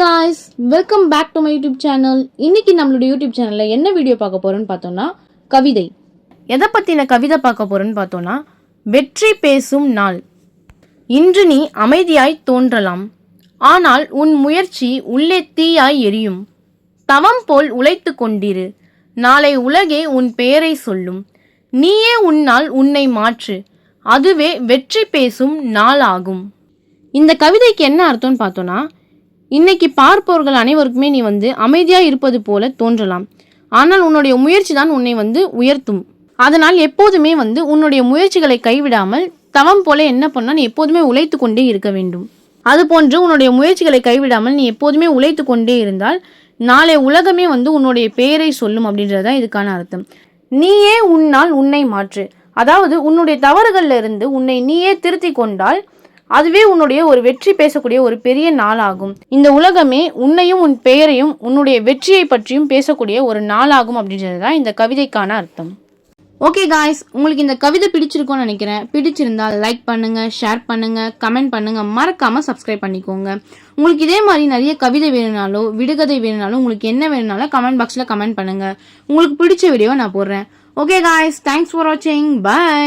Guys, welcome back to my YouTube channel. இன்னைக்கு நம்மளோட YouTube சேனல்ல என்ன வீடியோ பார்க்க போறோம்னு பார்த்தோம்னா கவிதை. எதை பத்தின கவிதை பார்க்க போறோம்னு பார்த்தோம்னா வெற்றி பேசும் நாள். இன்று நீ அமைதியாய் தோன்றலாம், ஆனால் உன் முயற்சி உள்ளே தீயாய் எரியும். தவம் போல் உழைத்து கொண்டிரு, நாளை உலகே உன் பெயரை சொல்லும். நீயே உன்னால் உன்னை மாற்று, அதுவே வெற்றி பேசும் நாள் ஆகும். இந்த கவிதைக்கு என்ன அர்த்தம்னு பார்த்தோம்னா, இன்னைக்கு பார்ப்பவர்கள் அனைவருக்குமே நீ அமைதியாக இருப்பது போல தோன்றலாம், ஆனால் உன்னுடைய முயற்சி தான் உன்னை உயர்த்தும். அதனால் எப்போதுமே உன்னுடைய முயற்சிகளை கைவிடாமல் தவம் போல என்ன பண்ணால் நீ எப்போதுமே உழைத்து கொண்டே இருக்க வேண்டும். அதுபோன்று உன்னுடைய முயற்சிகளை கைவிடாமல் நீ எப்போதுமே உழைத்து கொண்டே இருந்தால் நாளை உலகமே உன்னுடைய பெயரை சொல்லும் அப்படின்றதான் இதுக்கான அர்த்தம். நீயே உன்னால் உன்னை மாற்று, அதாவது உன்னுடைய தவறுகள்ல இருந்து உன்னை நீயே திருத்தி கொண்டால் அதுவே உன்னுடைய ஒரு வெற்றி பேசக்கூடிய ஒரு பெரிய நாளாகும். இந்த உலகமே உன்னையும் உன் பெயரையும் உன்னுடைய வெற்றியை பற்றியும் பேசக்கூடிய ஒரு நாளாகும் அப்படின்றது தான் இந்த கவிதைக்கான அர்த்தம். ஓகே காய்ஸ், உங்களுக்கு இந்த கவிதை பிடிச்சிருக்கும்னு நினைக்கிறேன். பிடிச்சிருந்தால் லைக் பண்ணுங்க, ஷேர் பண்ணுங்க, கமெண்ட் பண்ணுங்க, மறக்காம சப்ஸ்கிரைப் பண்ணிக்கோங்க. உங்களுக்கு இதே மாதிரி நிறைய கவிதை வேணும்னாலோ விடுகதை வேணும்னாலும் உங்களுக்கு என்ன வேணும்னாலும் கமெண்ட் பாக்ஸ்ல கமெண்ட் பண்ணுங்க. உங்களுக்கு பிடிச்ச வீடியோ நான் போடுறேன். ஓகே காய்ஸ், தேங்க்ஸ் ஃபார் வாட்சிங். பை.